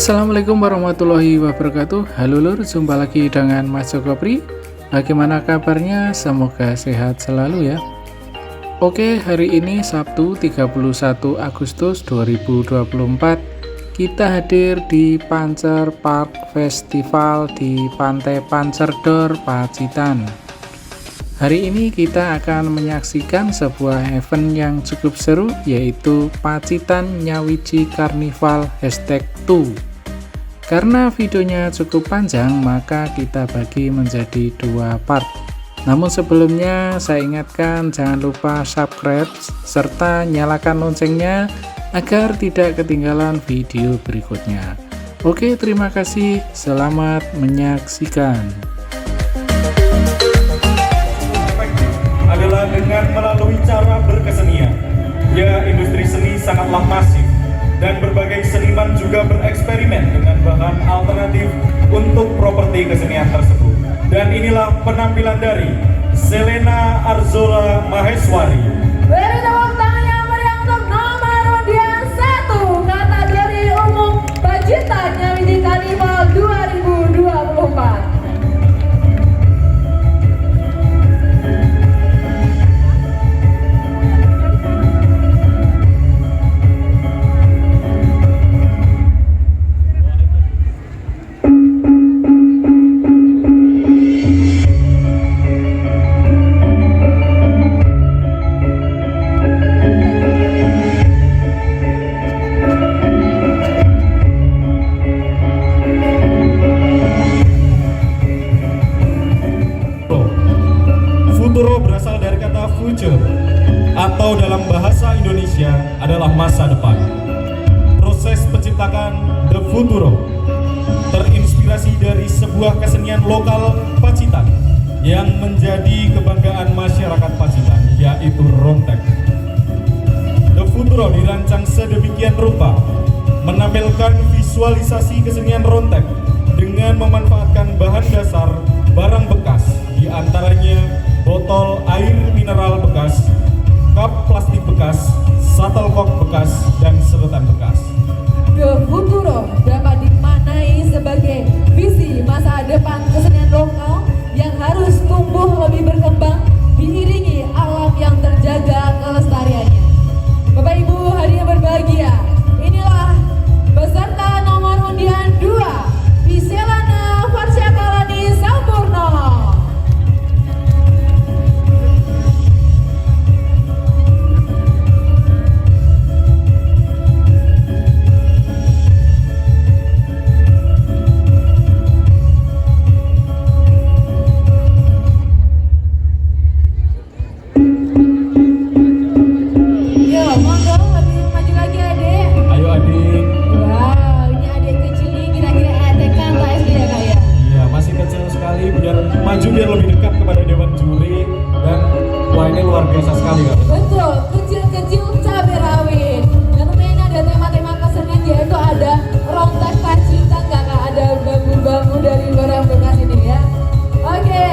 Assalamualaikum warahmatullahi wabarakatuh. Halo lur, jumpa lagi dengan Mas Joko Pri. Bagaimana kabarnya? Semoga sehat selalu ya. Oke, hari ini Sabtu 31 Agustus 2024 kita hadir di Pancer Park Festival di Pantai Pancerdor, Pacitan. Hari ini kita akan menyaksikan sebuah event yang cukup seru, yaitu Pacitan Nyawiji Carnival #2. Karena videonya cukup panjang, maka kita bagi menjadi 2 part. Namun sebelumnya saya ingatkan, jangan lupa subscribe serta nyalakan loncengnya agar tidak ketinggalan video berikutnya. Oke, terima kasih, selamat menyaksikan. Adalah dengan melalui cara berkesenian. Ya, industri seni sangatlah masif dan berbagai seniman juga bereksperimen dengan bahan alternatif untuk properti kesenian tersebut. Dan inilah penampilan dari Selena Arzola Maheswari. Beri tepuk tangan yang meriah untuk nomor undian 1 kategori umum Pacitan Nyawiji Carnival 2024. Futuro berasal dari kata future atau dalam bahasa Indonesia adalah masa depan. Proses penciptaan The Futuro terinspirasi dari sebuah kesenian lokal Pacitan yang menjadi kebanggaan masyarakat Pacitan, yaitu rontek. The Futuro dirancang sedemikian rupa, menampilkan visualisasi kesenian rontek dengan memanfaatkan bahan dasar barang bekas, di antaranya botol air mineral bekas, cup plastik bekas, shuttlecock bekas, dan sedotan bekas. The Futuro dapat dimaknai sebagai visi masa depan kesenian lokal yang harus tumbuh lebih berkembang diiringi alam yang terjaga kelestariannya. Bapak Ibu hadirin berbahagia, inilah peserta nomor undian 2, Piselana Farsyakalani Sampurno. Biar lebih dekat kepada dewan juri, dan wah, ini luar biasa sekali Kak. Betul, kecil-kecil cabai rawit. Dan tentunya ini ada tema-tema kesenian, yaitu ada rontek Pacitan, kakak, ada bambu-bambu dari barang bekas ini ya. Oke,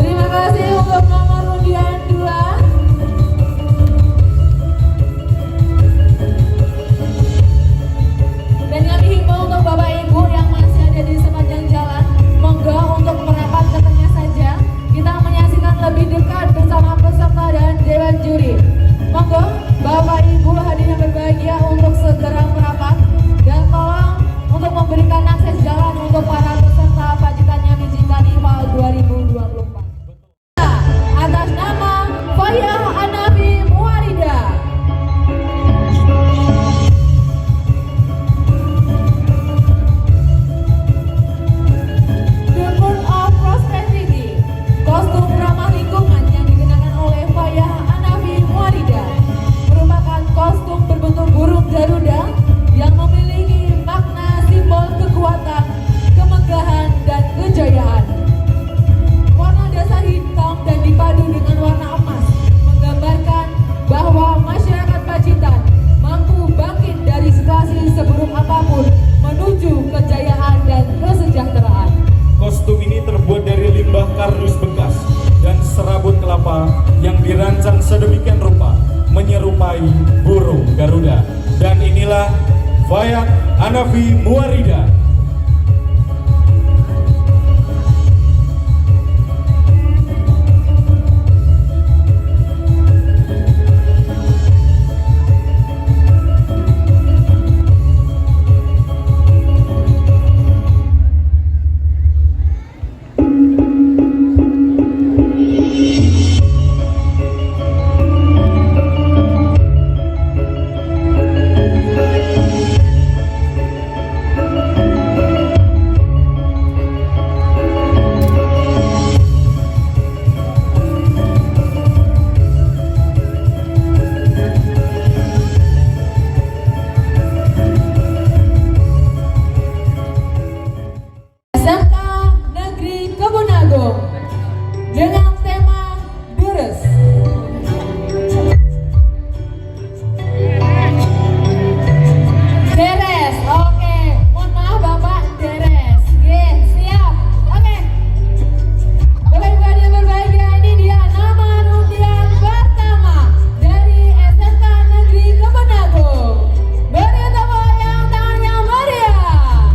terima kasih untuk nomor undian 2. Dan kami himbau untuk Bapak Ibu yang masih ada di sepanjang jalan, monggo untuk merapat ke tengah saja. Kita menyaksikan lebih dekat bersama peserta dan dewan juri. Monggo Bapak Ibu hadirin yang berbahagia untuk segera merapat, dan tolong untuk memberikan akses jalan untuk para peserta Pacitan Nyawiji Carnival 2024. Atas nama Fayah Anafi Muarida. Kostum ramah lingkungan yang dikenakan oleh Fayah Anafi Muarida merupakan kostum berbentuk burung Garuda yang memiliki makna simbol kekuatan, kemegahan, dan kejayaan. Warna dasar hitam dan dipadu dengan warna emas menggambarkan bahwa masyarakat Pacitan mampu bangkit dari situasi seburuk apapun menuju kejayaan dan kesejahteraan. Kostum ini terbuat dari limbah kardus bekas dan serabut kelapa yang dirancang sedemikian rupa menyerupai burung Garuda. Dan inilah Fayah Hanafi Muarida. SMK Negeri Kebun Agung dengan tema Deres. Deres, oke. Mohon maaf Bapak, deres. Oke, siap. Oke. Bapak Ibu hadirin berbahagia, ini dia nama undian pertama dari SMK Negeri Kebun Agung. Beri tepuk yang tangan yang meriah.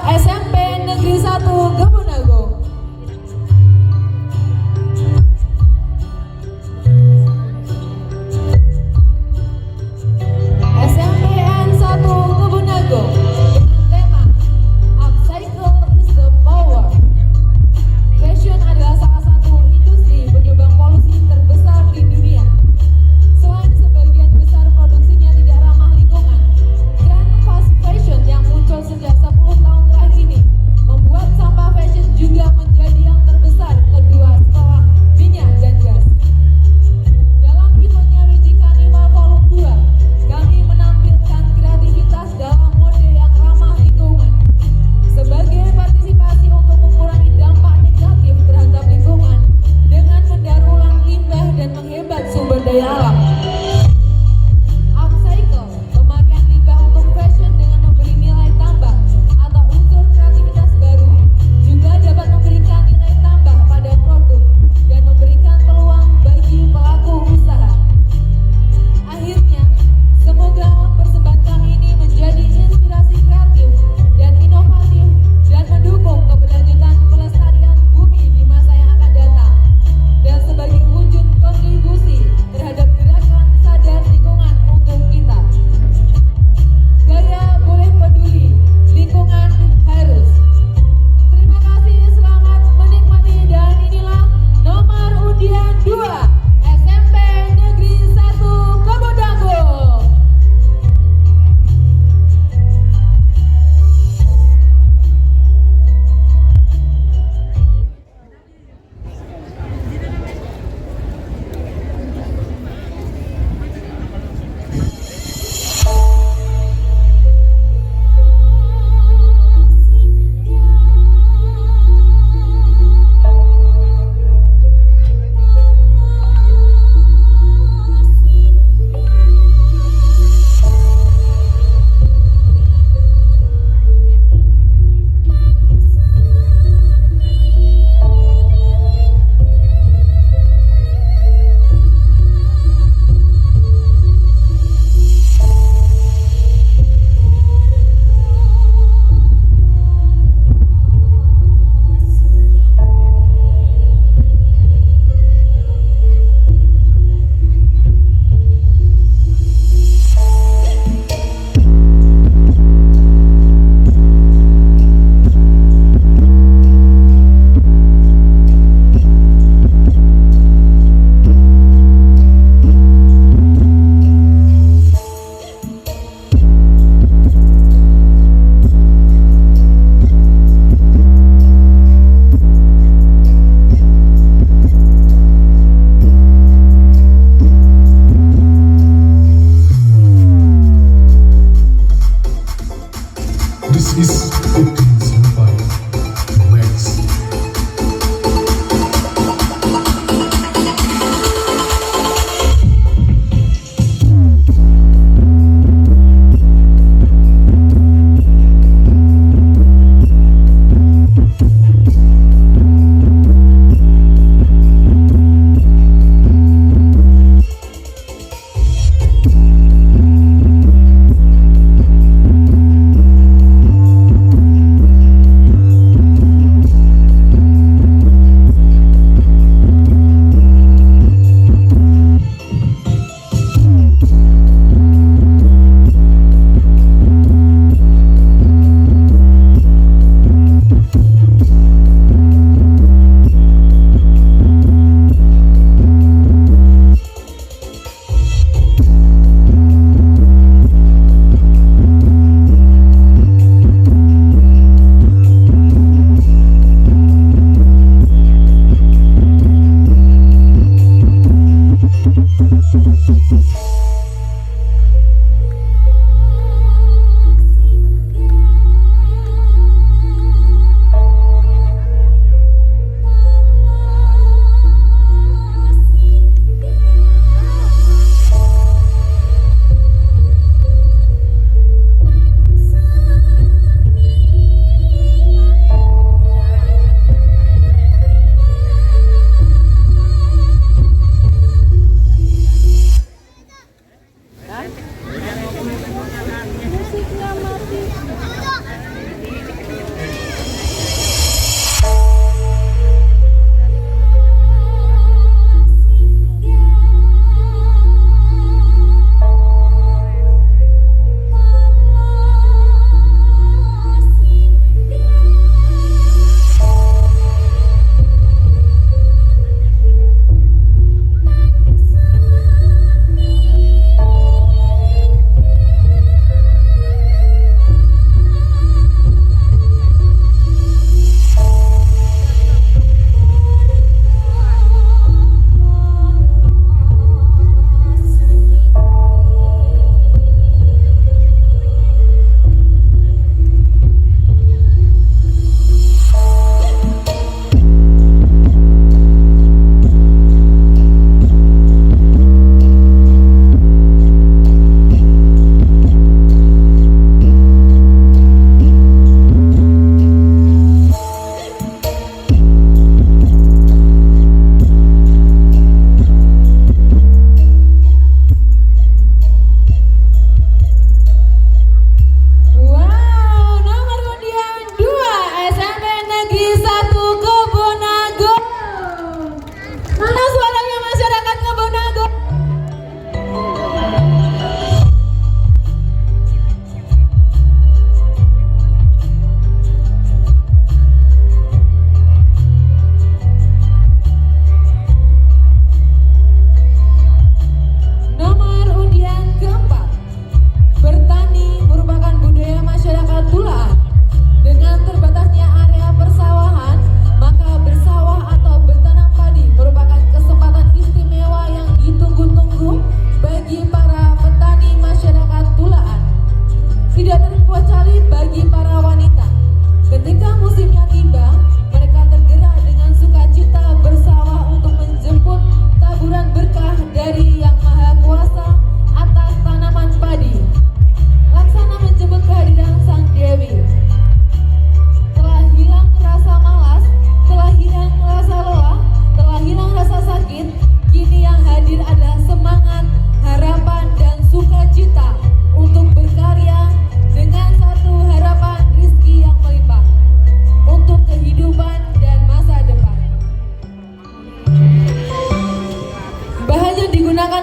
SMP Negeri 1 Gebunagung. SMPN 1 Gebunagung dengan tema Upcycle is the Power. Fashion adalah salah satu industri penyumbang polusi terbesar di dunia. Selain sebagian besar produksinya tidak ramah lingkungan, tren fast fashion yang muncul sejak 10 tahun terakhir ini membuat sampah fashion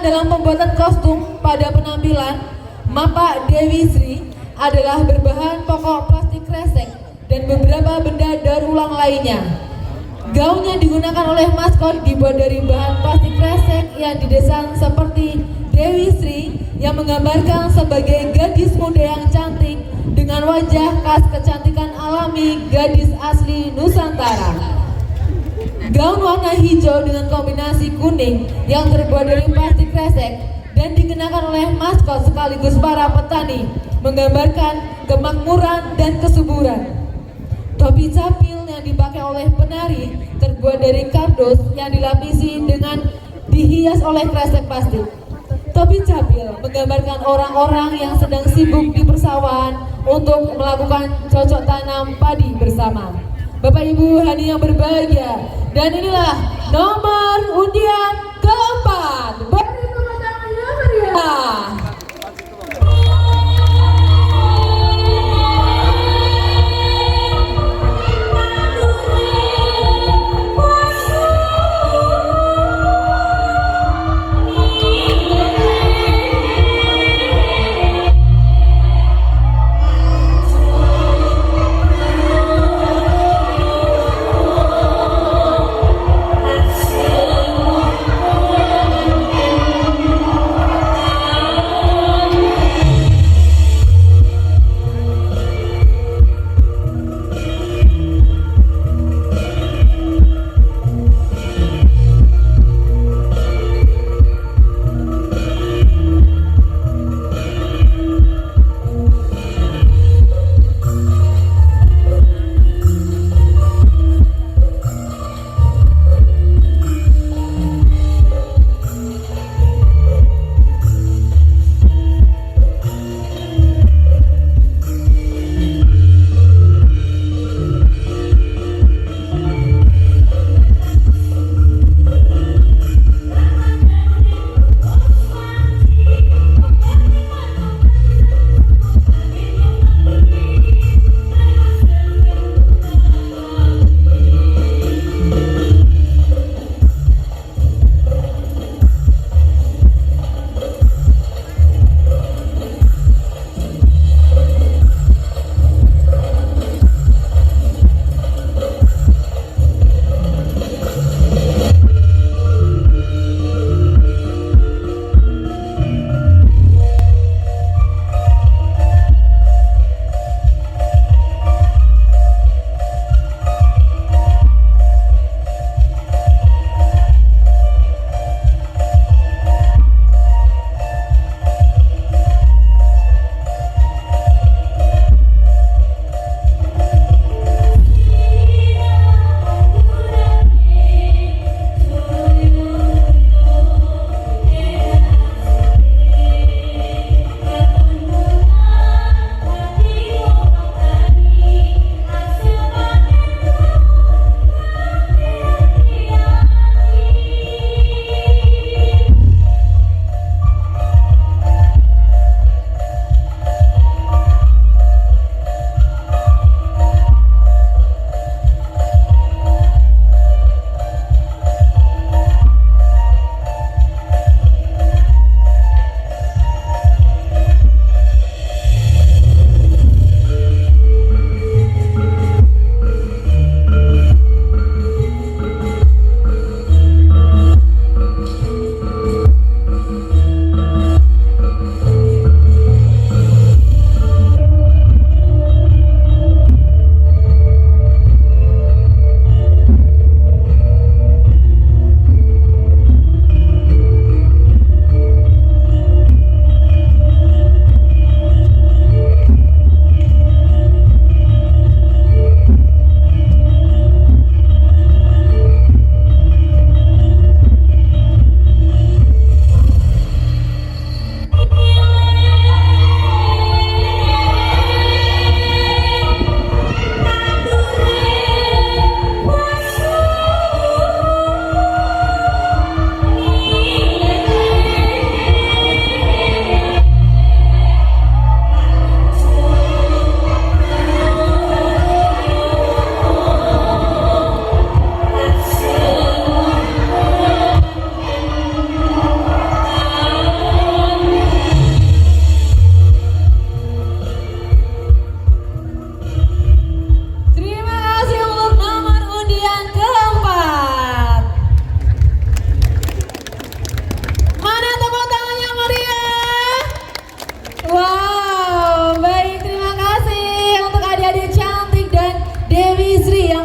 digunakan dalam pembuatan kostum pada penampilan Mapa Dewi Sri adalah berbahan pokok plastik kresek dan beberapa benda daur ulang lainnya. Gaun yang digunakan oleh maskot dibuat dari bahan plastik kresek yang didesain seperti Dewi Sri yang menggambarkan sebagai gadis muda yang cantik dengan wajah khas kecantikan alami gadis asli Nusantara. Gaun warna hijau dengan kombinasi kuning yang terbuat dari plastik kresek dan dikenakan oleh maskot sekaligus para petani menggambarkan kemakmuran dan kesuburan. Topi capil yang dipakai oleh penari terbuat dari kardus yang dilapisi dengan dihias oleh kresek plastik. Topi capil menggambarkan orang-orang yang sedang sibuk di persawahan untuk melakukan cocok tanam padi bersama. Bapak Ibu hadirin yang berbahagia, dan inilah nomor undian keempat. Beri tepuk tangan yang meriah.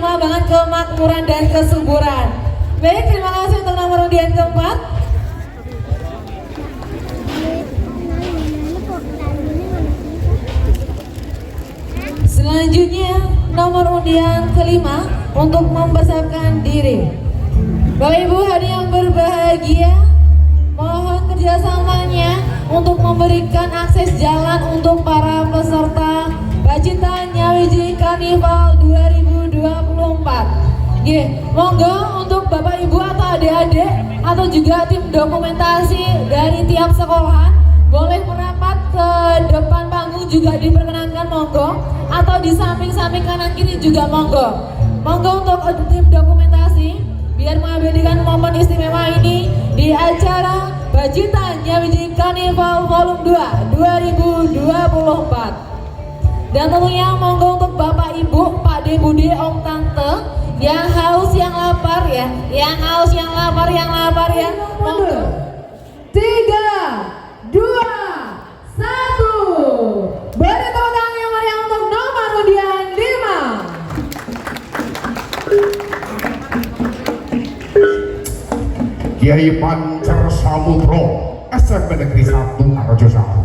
melambangkan kemakmuran dan kesuburan. Baik, terima kasih untuk nomor undian keempat. Selanjutnya nomor undian kelima untuk mempersiapkan diri. Bapak Ibu hadirin yang berbahagia, mohon kerjasamanya untuk memberikan akses jalan untuk para peserta Pacitan Nyawiji Karnival 2024. Monggo untuk Bapak Ibu atau adik-adik atau juga tim dokumentasi dari tiap sekolahan boleh merapat ke depan panggung, juga diperkenankan monggo, atau di samping-samping kanan kiri juga monggo. Monggo untuk tim dokumentasi biar mengabadikan momen istimewa ini di acara Pacitan Nyawiji Karnival Volume 2 2024. Dan tentunya monggo untuk Bapak Ibu, Pak De Bude, Om Tante yang haus yang lapar ya, yang haus yang lapar ya, monggo. 3, 2, 1. Beri tepuk tangan yang meriah untuk nomor undian 5. Kiai Pancer Samudro, SMP Negeri 1 Arjosari.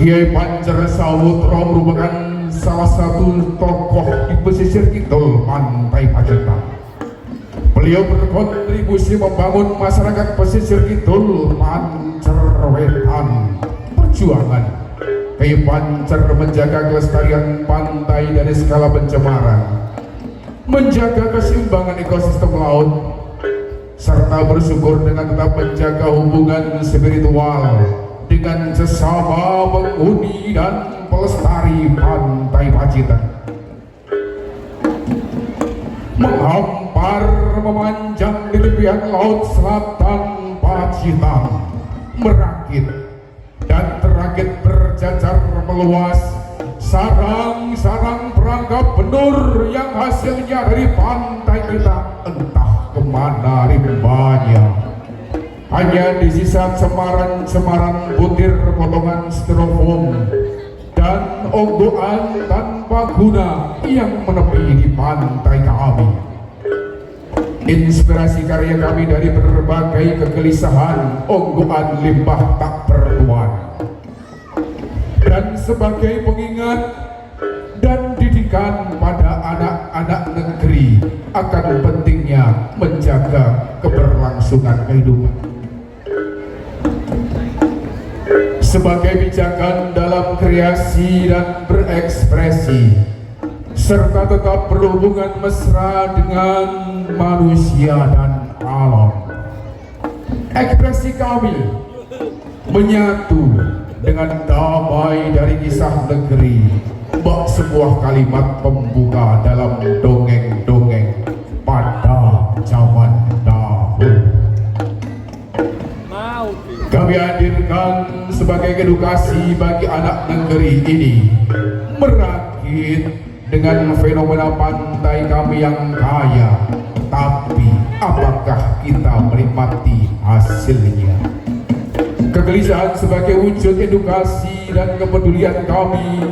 Kiai Pancer Samudro merupakan salah satu tokoh di pesisir kidul pantai Pacitan. Beliau berkontribusi membangun masyarakat pesisir kidul Pancer Wetan. Perjuangan Kiai Pancer menjaga kelestarian pantai dari skala pencemaran, menjaga keseimbangan ekosistem laut, serta bersyukur dengan tetap menjaga hubungan spiritual dengan sesama penghuni dan pelestari pantai Pacitan. Menghampar memanjang di tepian laut selatan Pacitan, merakit dan terakit berjajar meluas sarang-sarang perangkap benur yang hasilnya dari pantai kita entah kemana rimbanya. Hanya di sisa cemaran-cemaran butir potongan styrofoam dan onggoan tanpa guna yang menepi di pantai kami. Inspirasi karya kami dari berbagai kegelisahan onggoan limbah tak bertuan, dan sebagai pengingat dan didikan pada anak-anak negeri akan pentingnya menjaga keberlangsungan kehidupan. Sebagai pijakan dalam kreasi dan berekspresi, serta tetap berhubungan mesra dengan manusia dan alam, ekspresi kami menyatu dengan damai dari kisah negeri, bak sebuah kalimat pembuka dalam dongeng-dongeng pada zaman dahulu. Kami hadirkan sebagai edukasi bagi anak negeri ini, merakit dengan fenomena pantai kami yang kaya. Tapi apakah kita menikmati hasilnya? Kegelisahan sebagai wujud edukasi dan kepedulian kami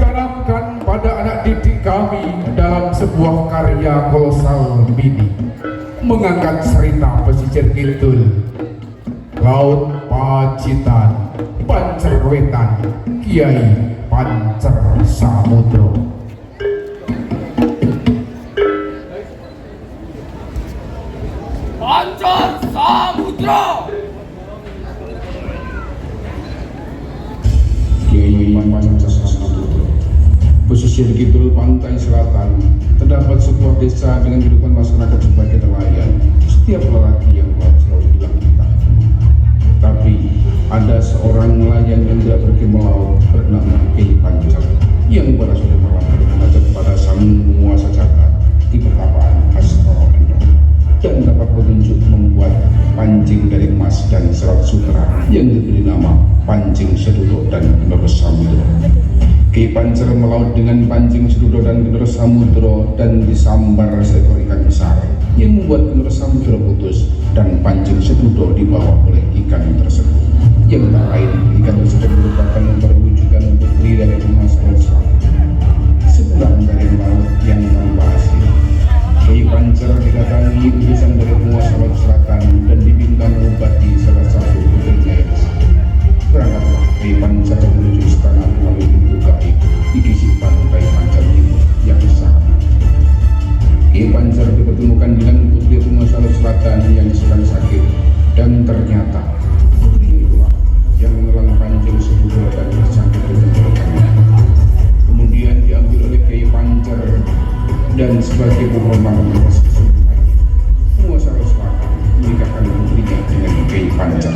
tanamkan pada anak didik kami dalam sebuah karya kolosal mini, mengangkat cerita pesisir kidul Laut Pacitan, Pancer Wetan, Kiai Pancer Samudro. Pancer Samudro. Kiai Pancer Samudro. Pesisir kidul pantai selatan terdapat sebuah desa dengan kehidupan masyarakat sebagai nelayan. Setiap lelaki yang kuat selalu bilang kita. Tapi ada seorang nelayan yang tidak pergi melaut bernama Kiai Pancer yang berasal dari Malang mengajak kepada sang penguasa jagat di pertapaan Astro dan dapat petunjuk membuat pancing dari emas dan serat sutra yang diberi nama pancing sedudo dan generus samudro. Kiai Pancer melaut dengan pancing sedudo dan generus samudro dan disambar seekor ikan besar yang membuat generus samudro putus dan pancing sedudo dibawa oleh ikan tersebut. Yang tak lain, ikan tersebut merupakan perwujudan putri dari emas dan serat. Sebulan dari laut yang dipertemukan dengan putri Bunga Salut Selatan yang sedang sakit, dan ternyata putri itulah yang menelan Pancer Sebudro dan tersangkut tenggorokannya. Kemudian diambil oleh Kiai Pancer dan sebagai penghormatan atas kesembuhannya, Bunga Salut Selatan menikahkan putrinya dengan Kiai Pancer.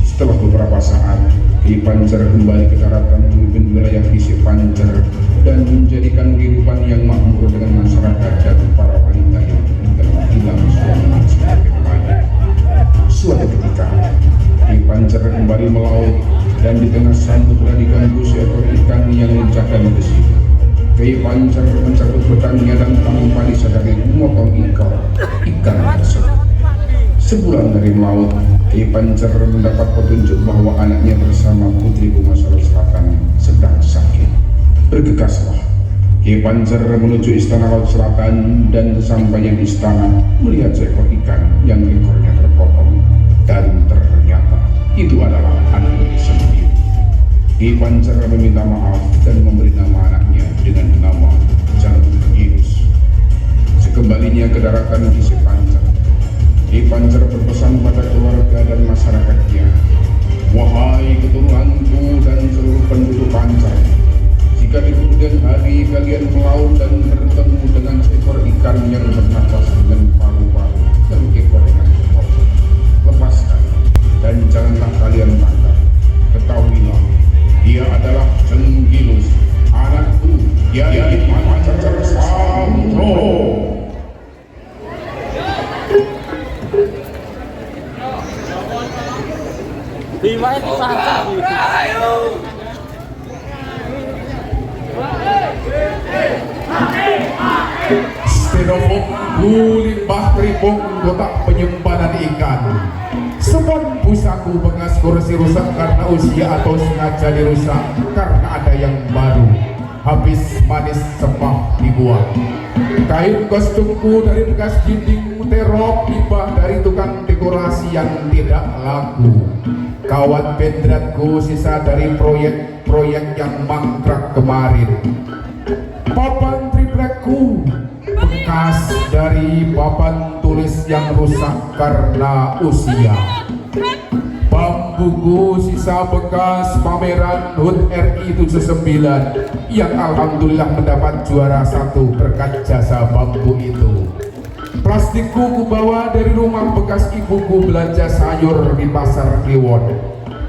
Setelah beberapa saat, Kiai Pancer kembali ke daratan memimpin wilayah Kisih Pancer dan menjadikan kehidupan yang makmur dengan masyarakat dan para wanita yang tinggal hilang suaminya sebagai nelayan. Suatu ketika, Kiai Pancer kembali melaut dan di tengah samudera diganggu seekor ikan yang menjaga besi. Kiai Pancer mencabut pedangnya dan tanpa disadari memotong ikan tersebut. Sebulan dari melaut, Kiai Pancer mendapat petunjuk bahwa anaknya bersama putri Bunga Salut Selatan sedang sakit. Bergegaslah Kiai Pancer menuju istana Laut Selatan, dan sesampainya di istana melihat seekor ikan yang ekornya terpotong, dan ternyata itu adalah anaknya sendiri. Kiai Pancer meminta maaf dan memberi nama anaknya dengan nama Janggilus. Sekembalinya ke daratan Kisih Pancer, Kiai Pancer berpesan pada keluarga dan masyarakatnya, "Wahai keturunanku dan seluruh penduduk Pancer, jika di kemudian hari kalian melaut dan bertemu dengan seekor ikan yang bernafas dengan paru-paru dan ekornya terpotong, lepaskan dan janganlah kalian tangkap. Ketahuilah, dia adalah Janggilus, anakku, Kiai Pancer Samudro." Stenofok limbah tripok kotak penyimpanan ikan. Sepon busaku bekas kursi rusak karena usia atau sengaja dirusak karena ada yang baru. Habis manis sempah dibuang. Kain kostumku dari bekas dinding terop limbah dari tukang dekorasi yang tidak laku. Kawat bendratku sisa dari proyek-proyek yang mangkrak kemarin. Papan triplekku bekas dari papan tulis yang rusak karena usia. Bambuku sisa bekas pameran HUT RI 79 yang alhamdulillah mendapat juara 1 berkat jasa bambu itu. Plastikku kubawa dari rumah bekas ibuku belanja sayur di pasar Kliwon.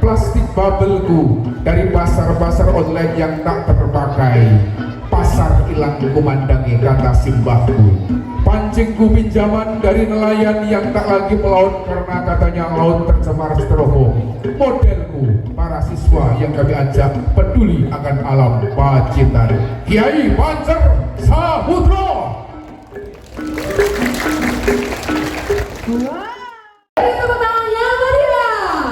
Plastik bubble-ku dari pasar-pasar online yang tak terpakai. Pasar hilang kumandangi kata simbahku. Pancingku pinjaman dari nelayan yang tak lagi melaut karena katanya laut tercemar styrofoam. Modelku para siswa yang kami ajak peduli akan alam Pacitan. Kiai Pancer Samudro. Tepuk tangan yang meriah.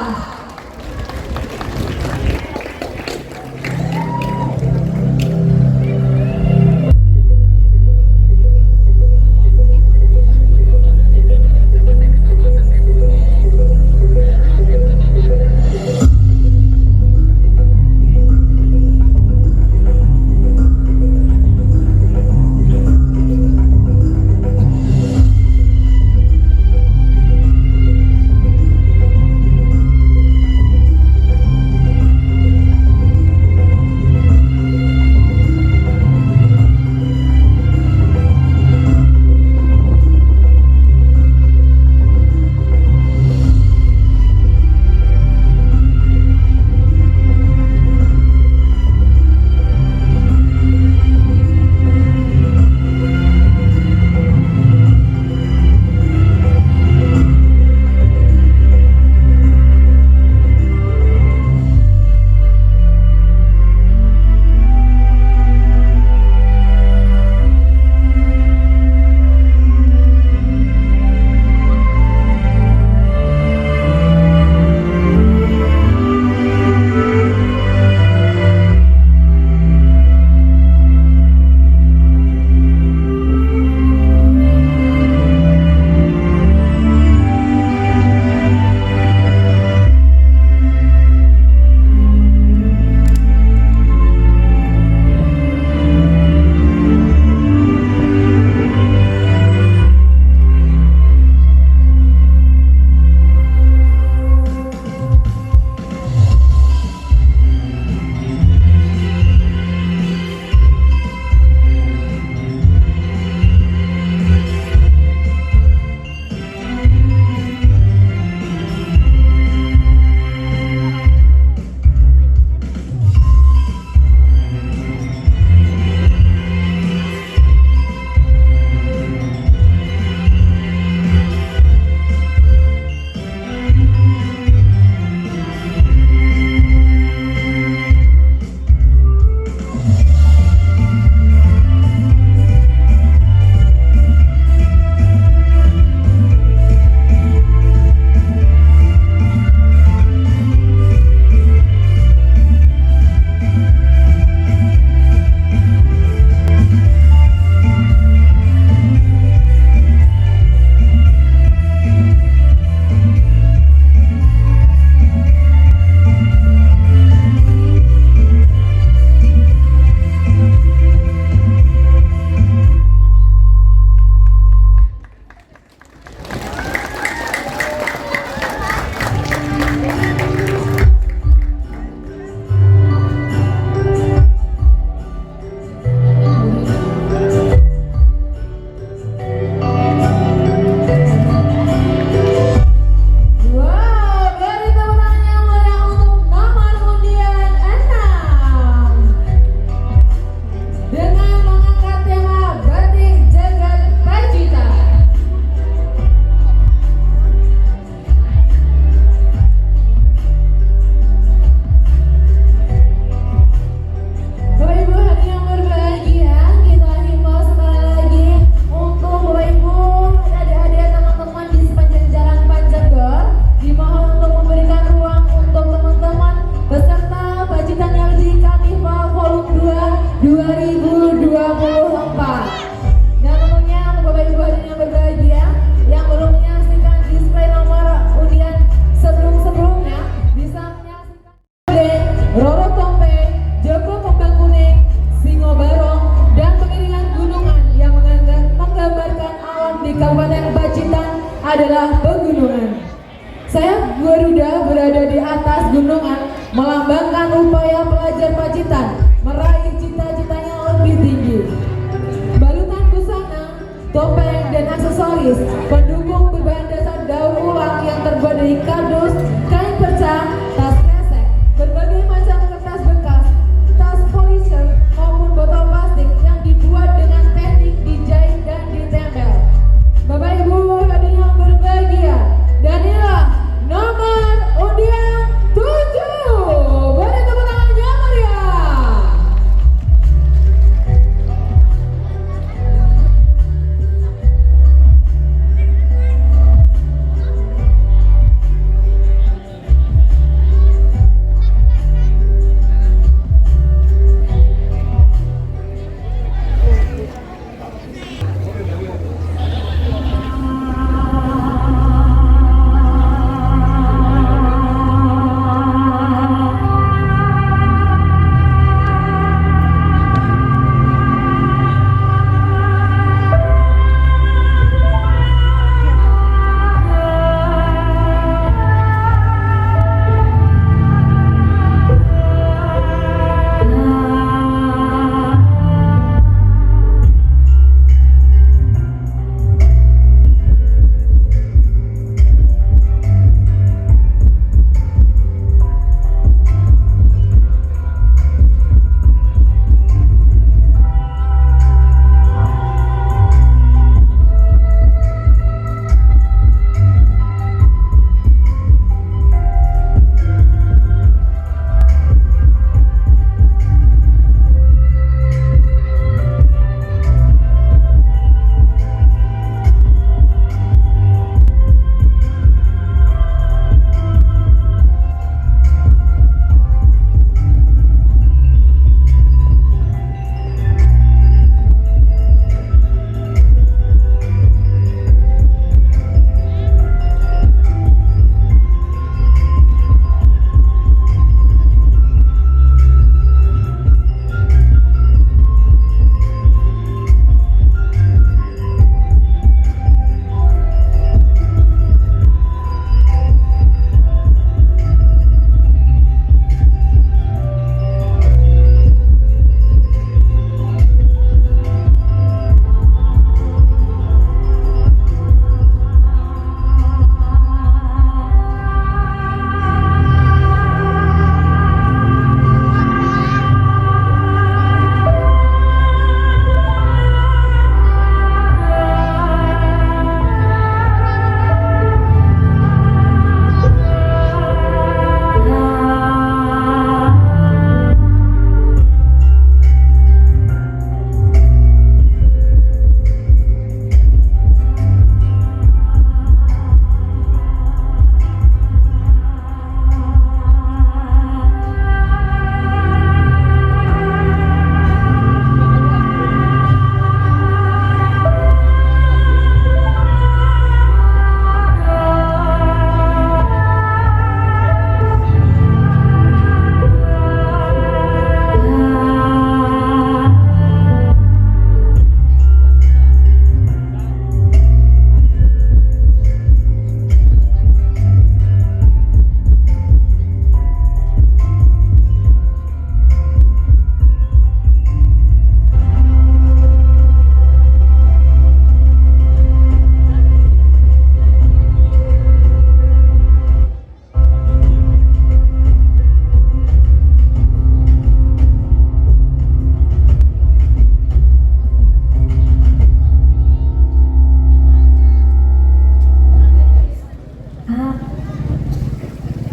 gunungan melambangkan upaya pelajar Pacitan meraih cita-citanya lebih tinggi. Balutan busana, topeng, dan aksesoris pendukung berbahan dasar daur ulang yang terbuat dari kardus, kain perca, tas kresek, berbagai macam kertas bekas, tas polisher maupun botol plastik yang dibuat dengan teknik dijahit dan ditempel. Bapak Ibu hadirin yang berbahagia, dan inilah nomor undian 7. Beri tepuk tangannya meriah.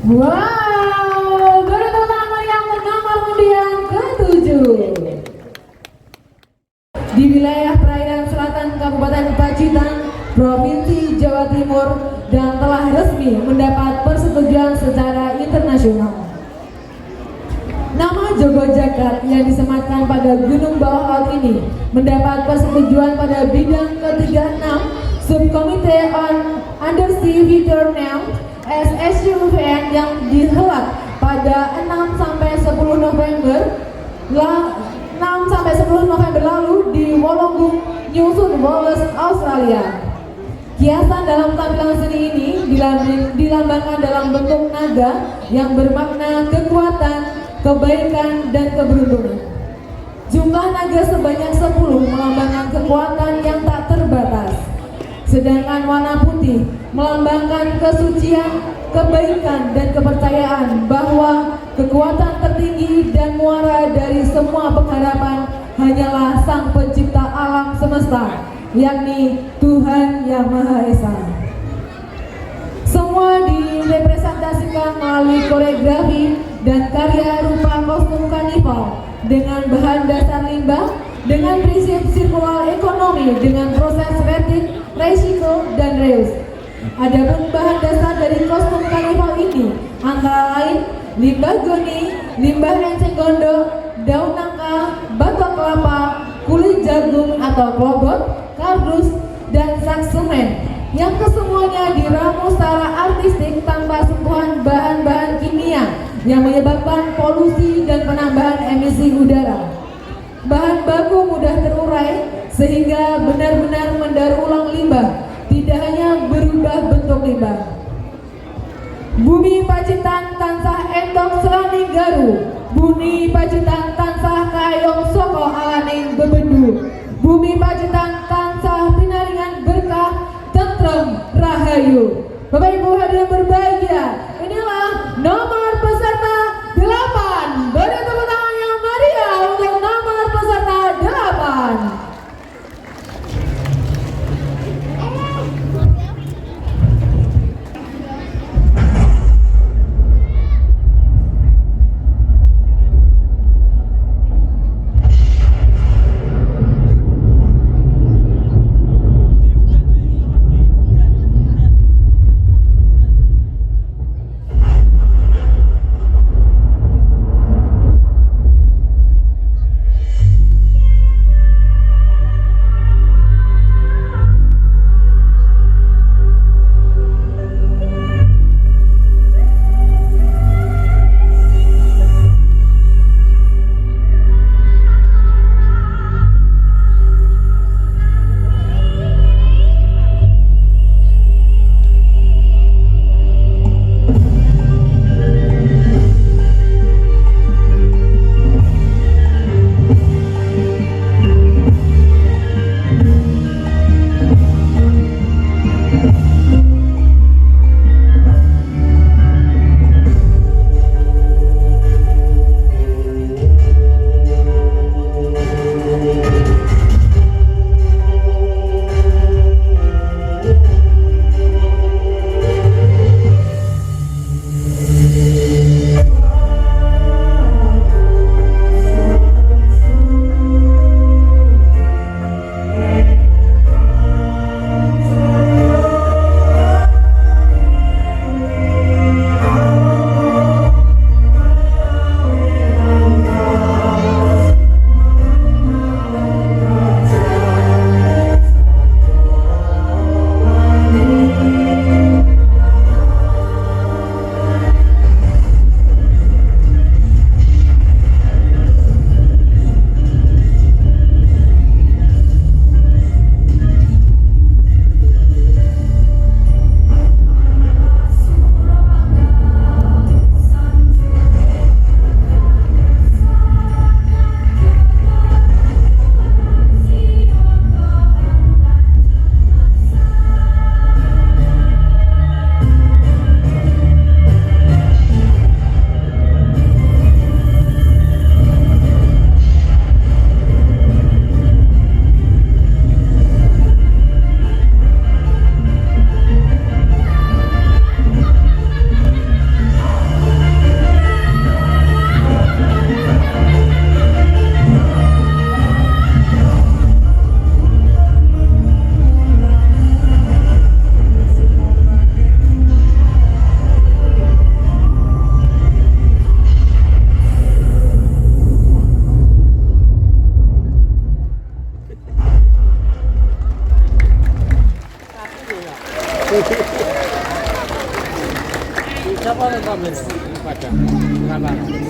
Wow, beri tepuk tangan yang nomor undian ke-7. Di wilayah perairan selatan Kabupaten Pacitan, Provinsi Jawa Timur, dan telah resmi mendapat persetujuan secara internasional. Nama Jogo Jagat yang disematkan pada Gunung Bawah Laut ini mendapat persetujuan pada bidang ke-36 Subkomite on Undersea Water SSUVN yang dihelat pada 6-10 November lalu di Wollongong, New South Wales, Australia. Kiasan dalam tampilan seni ini dilambangkan dalam bentuk naga yang bermakna kekuatan, kebaikan, dan keberuntungan. Jumlah naga sebanyak 10 melambangkan kekuatan yang tak terbatas. Sedangkan warna putih melambangkan kesucian, kebaikan, dan kepercayaan bahwa kekuatan tertinggi dan muara dari semua pengharapan hanyalah Sang Pencipta alam semesta, yakni Tuhan Yang Maha Esa. Semua direpresentasikan melalui koreografi dan karya rupa kostum karnival dengan bahan dasar limbah, dengan prinsip sirkular ekonomi, dengan proses retin, resiko, dan reuse. Adapun bahan dasar dari kostum karnival ini antara lain limbah goni, limbah enceng gondok, daun nangka, batok kelapa, kulit jagung atau klobot, kardus, dan sak semen, yang kesemuanya diramu secara artistik tanpa sentuhan bahan-bahan kimia yang menyebabkan polusi dan penambahan emisi udara. Bahan baku mudah terurai sehingga benar-benar mendaur ulang limbah, tidak hanya berubah bentuk limbah. Bumi Pacitan tansah entok selaning garu, Bumi Pacitan tansah kaayong soko alaning bebendu, Bumi Pacitan tansah pinaringan berkah, tentrem, rahayu. Bapak Ibu hadirin berbahagia, inilah nomor peserta 8. Beri tepuk tangan yang meriah untuk nomor peserta 8. Siapa yang kamera? Padang. Kenapa?